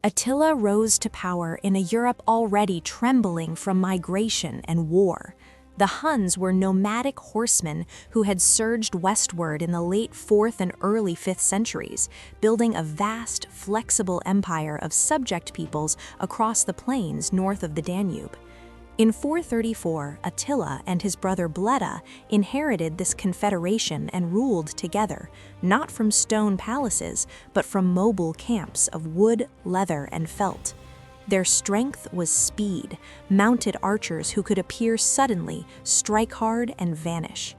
Attila rose to power in a Europe already trembling from migration and war. The Huns were nomadic horsemen who had surged westward in the late 4th and early 5th centuries, building a vast, flexible empire of subject peoples across the plains north of the Danube. In 434, Attila and his brother Bleda inherited this confederation and ruled together, not from stone palaces, but from mobile camps of wood, leather, and felt. Their strength was speed, mounted archers who could appear suddenly, strike hard, and vanish.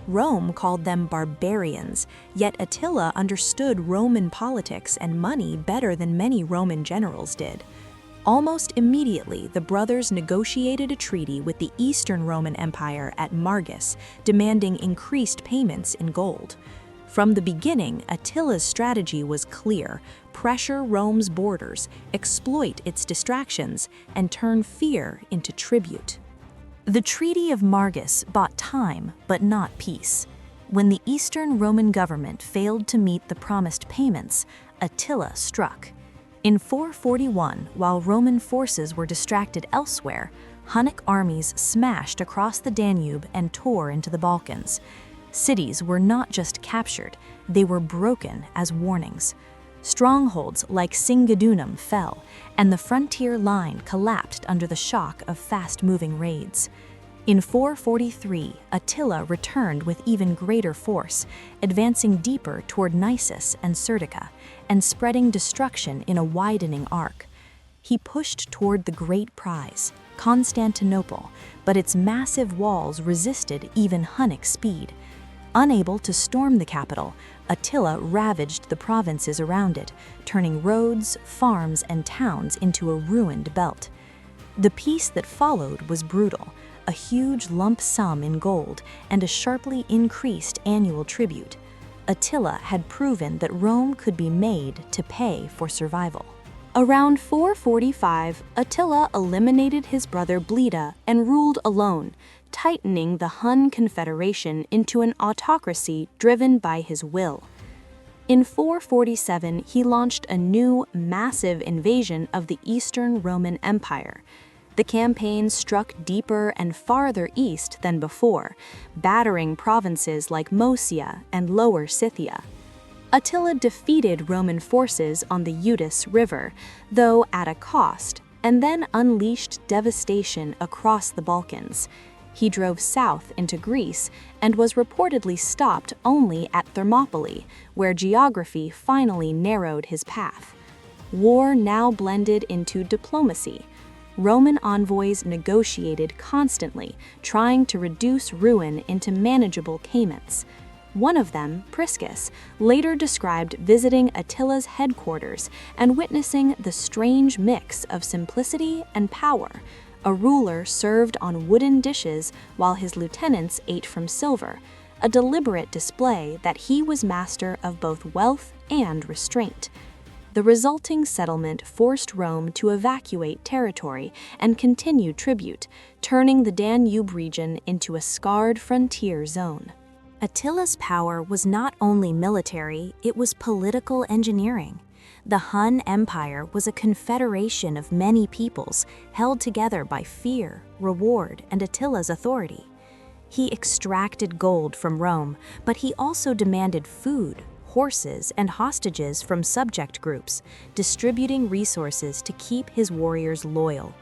Rome called them barbarians, yet Attila understood Roman politics and money better than many Roman generals did. Almost immediately, the brothers negotiated a treaty with the Eastern Roman Empire at Margus, demanding increased payments in gold. From the beginning, Attila's strategy was clear: pressure Rome's borders, exploit its distractions, and turn fear into tribute. The Treaty of Margus bought time, but not peace. When the Eastern Roman government failed to meet the promised payments, Attila struck. In 441, while Roman forces were distracted elsewhere, Hunnic armies smashed across the Danube and tore into the Balkans. Cities were not just captured, they were broken as warnings. Strongholds like Singidunum fell, and the frontier line collapsed under the shock of fast-moving raids. In 443, Attila returned with even greater force, advancing deeper toward Nisus and Serdica, and spreading destruction in a widening arc. He pushed toward the great prize, Constantinople, but its massive walls resisted even Hunnic speed. Unable to storm the capital, Attila ravaged the provinces around it, turning roads, farms, and towns into a ruined belt. The peace that followed was brutal: a huge lump sum in gold and a sharply increased annual tribute. Attila had proven that Rome could be made to pay for survival. Around 445, Attila eliminated his brother Bleda and ruled alone, tightening the Hun confederation into an autocracy driven by his will. In 447, he launched a new, massive invasion of the Eastern Roman Empire. The campaign struck deeper and farther east than before, battering provinces like Moesia and Lower Scythia. Attila defeated Roman forces on the Eutis River, though at a cost, and then unleashed devastation across the Balkans. He drove south into Greece and was reportedly stopped only at Thermopylae, where geography finally narrowed his path. War now blended into diplomacy. Roman envoys negotiated constantly, trying to reduce ruin into manageable payments. One of them, Priscus, later described visiting Attila's headquarters and witnessing the strange mix of simplicity and power. A ruler served on wooden dishes while his lieutenants ate from silver, a deliberate display that he was master of both wealth and restraint. The resulting settlement forced Rome to evacuate territory and continue tribute, turning the Danube region into a scarred frontier zone. Attila's power was not only military, it was political engineering. The Hun Empire was a confederation of many peoples held together by fear, reward, and Attila's authority. He extracted gold from Rome, but he also demanded food, horses, and hostages from subject groups, distributing resources to keep his warriors loyal.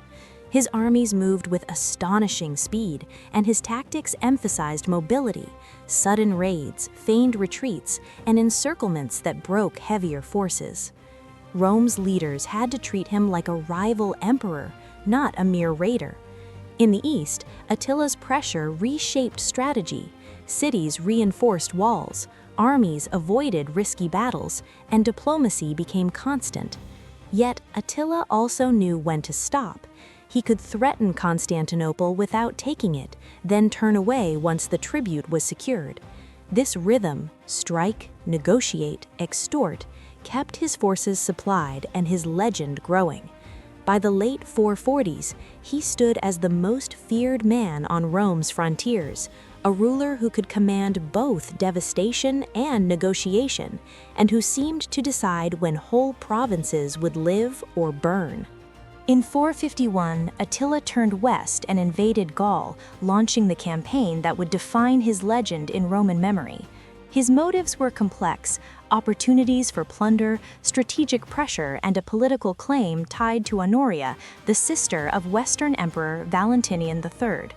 His armies moved with astonishing speed, and his tactics emphasized mobility, sudden raids, feigned retreats, and encirclements that broke heavier forces. Rome's leaders had to treat him like a rival emperor, not a mere raider. In the east, Attila's pressure reshaped strategy. Cities reinforced walls, armies avoided risky battles, and diplomacy became constant. Yet Attila also knew when to stop. He could threaten Constantinople without taking it, then turn away once the tribute was secured. This rhythm, strike, negotiate, extort, kept his forces supplied and his legend growing. By the late 440s, he stood as the most feared man on Rome's frontiers, a ruler who could command both devastation and negotiation, and who seemed to decide when whole provinces would live or burn. In 451, Attila turned west and invaded Gaul, launching the campaign that would define his legend in Roman memory. His motives were complex: opportunities for plunder, strategic pressure, and a political claim tied to Honoria, the sister of Western Emperor Valentinian III.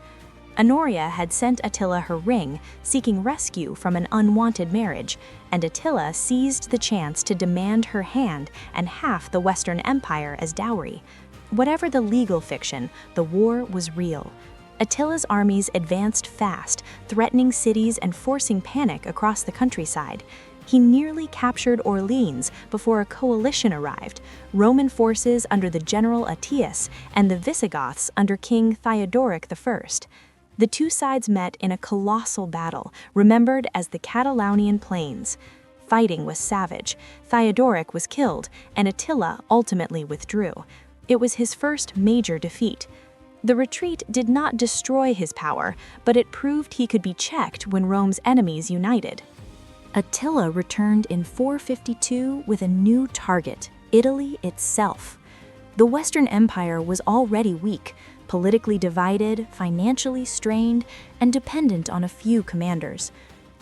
Honoria had sent Attila her ring, seeking rescue from an unwanted marriage, and Attila seized the chance to demand her hand and half the Western Empire as dowry. Whatever the legal fiction, the war was real. Attila's armies advanced fast, threatening cities and forcing panic across the countryside. He nearly captured Orleans before a coalition arrived, Roman forces under the general Attius and the Visigoths under King Theodoric I. The two sides met in a colossal battle, remembered as the Catalaunian Plains. Fighting was savage. Theodoric was killed, and Attila ultimately withdrew. It was his first major defeat. The retreat did not destroy his power, but it proved he could be checked when Rome's enemies united. Attila returned in 452 with a new target: Italy itself. The Western Empire was already weak, politically divided, financially strained, and dependent on a few commanders.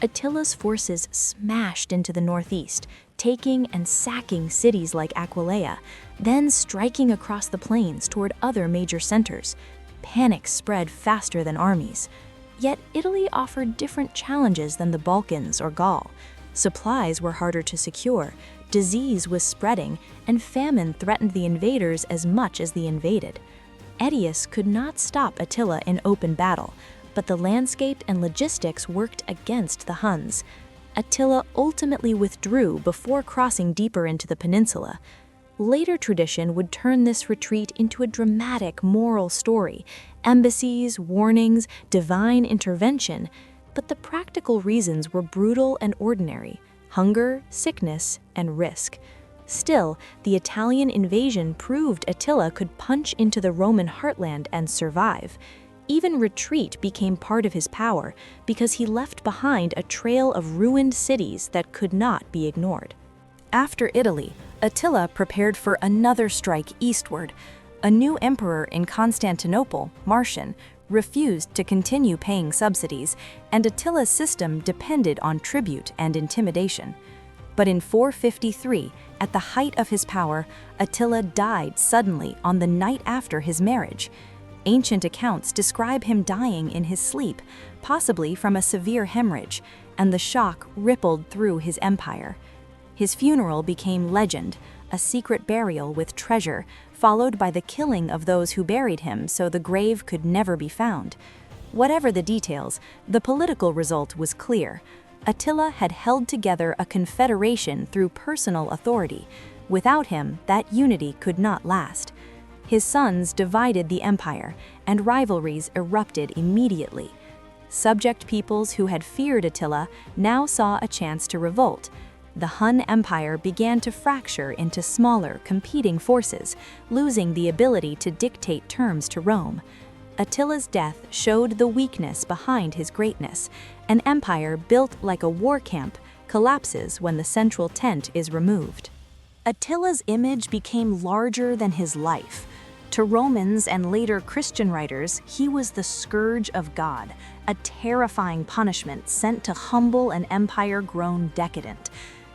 Attila's forces smashed into the northeast, taking and sacking cities like Aquileia, then striking across the plains toward other major centers. Panic spread faster than armies. Yet Italy offered different challenges than the Balkans or Gaul. Supplies were harder to secure, disease was spreading, and famine threatened the invaders as much as the invaded. Aetius could not stop Attila in open battle, but the landscape and logistics worked against the Huns. Attila ultimately withdrew before crossing deeper into the peninsula. Later tradition would turn this retreat into a dramatic moral story: embassies, warnings, divine intervention. But the practical reasons were brutal and ordinary: hunger, sickness, and risk. Still, the Italian invasion proved Attila could punch into the Roman heartland and survive. Even retreat became part of his power because he left behind a trail of ruined cities that could not be ignored. After Italy, Attila prepared for another strike eastward. A new emperor in Constantinople, Marcian, refused to continue paying subsidies, and Attila's system depended on tribute and intimidation. But in 453, at the height of his power, Attila died suddenly on the night after his marriage. Ancient accounts describe him dying in his sleep, possibly from a severe hemorrhage, and the shock rippled through his empire. His funeral became legend, a secret burial with treasure, followed by the killing of those who buried him so the grave could never be found. Whatever the details, the political result was clear. Attila had held together a confederation through personal authority. Without him, that unity could not last. His sons divided the empire, and rivalries erupted immediately. Subject peoples who had feared Attila now saw a chance to revolt. The Hun Empire began to fracture into smaller, competing forces, losing the ability to dictate terms to Rome. Attila's death showed the weakness behind his greatness. An empire built like a war camp collapses when the central tent is removed. Attila's image became larger than his life. To Romans and later Christian writers, he was the scourge of God, a terrifying punishment sent to humble an empire grown decadent.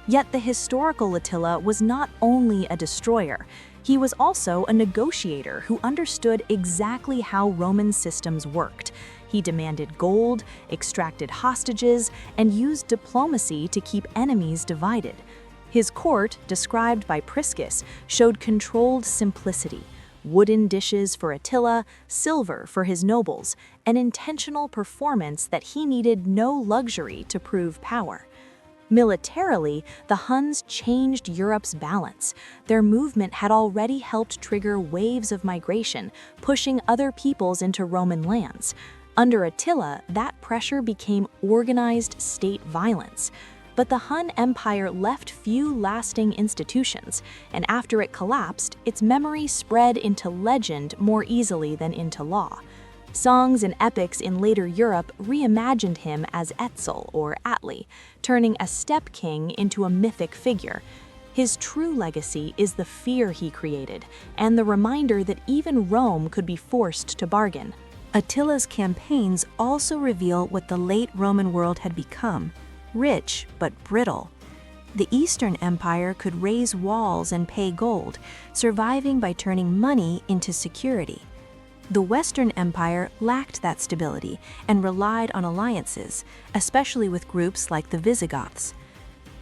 Yet the historical Attila was not only a destroyer, he was also a negotiator who understood exactly how Roman systems worked. He demanded gold, extracted hostages, and used diplomacy to keep enemies divided. His court, described by Priscus, showed controlled simplicity: wooden dishes for Attila, silver for his nobles, an intentional performance that he needed no luxury to prove power. Militarily, the Huns changed Europe's balance. Their movement had already helped trigger waves of migration, pushing other peoples into Roman lands. Under Attila, that pressure became organized state violence. But the Hun Empire left few lasting institutions, and after it collapsed, its memory spread into legend more easily than into law. Songs and epics in later Europe reimagined him as Etzel or Atli, turning a steppe king into a mythic figure. His true legacy is the fear he created, and the reminder that even Rome could be forced to bargain. Attila's campaigns also reveal what the late Roman world had become: rich but brittle. The Eastern Empire could raise walls and pay gold, surviving by turning money into security. The Western Empire lacked that stability and relied on alliances, especially with groups like the Visigoths.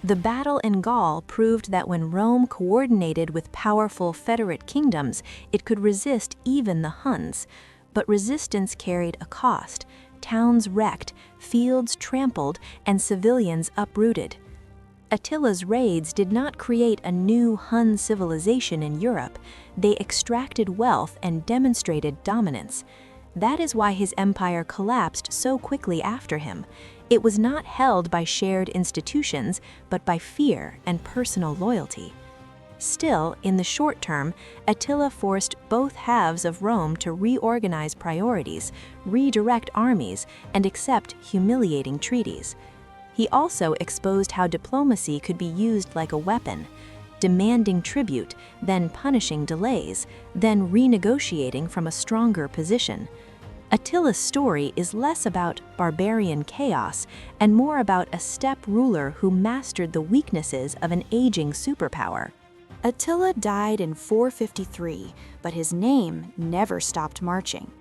The battle in Gaul proved that when Rome coordinated with powerful federate kingdoms, it could resist even the Huns. But resistance carried a cost: towns wrecked, fields trampled, and civilians uprooted. Attila's raids did not create a new Hun civilization in Europe. They extracted wealth and demonstrated dominance. That is why his empire collapsed so quickly after him. It was not held by shared institutions, but by fear and personal loyalty. Still, in the short term, Attila forced both halves of Rome to reorganize priorities, redirect armies, and accept humiliating treaties. He also exposed how diplomacy could be used like a weapon, demanding tribute, then punishing delays, then renegotiating from a stronger position. Attila's story is less about barbarian chaos and more about a steppe ruler who mastered the weaknesses of an aging superpower. Attila died in 453, but his name never stopped marching.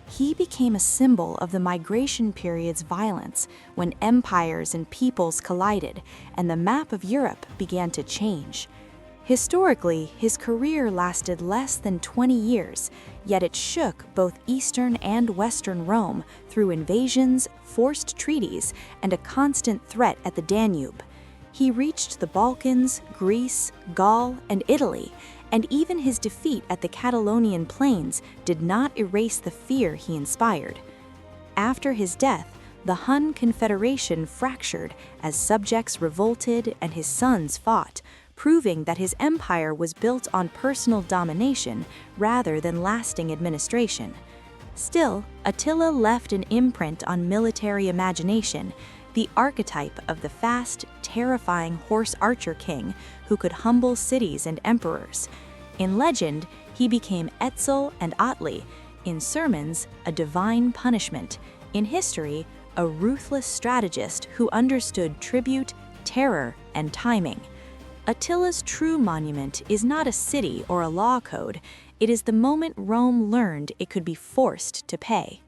He became a symbol of the migration period's violence, when empires and peoples collided and the map of Europe began to change. Historically, his career lasted less than 20 years, yet it shook both Eastern and Western Rome through invasions, forced treaties, and a constant threat at the Danube. He reached the Balkans, Greece, Gaul, and Italy, and even his defeat at the Catalonian plains did not erase the fear he inspired. After his death, the Hun confederation fractured as subjects revolted and his sons fought, proving that his empire was built on personal domination rather than lasting administration. Still, Attila left an imprint on military imagination, the archetype of the fast, terrifying horse archer king who could humble cities and emperors. In legend, he became Etzel and Atli; in sermons, a divine punishment; in history, a ruthless strategist who understood tribute, terror, and timing. Attila's true monument is not a city or a law code. It is the moment Rome learned it could be forced to pay.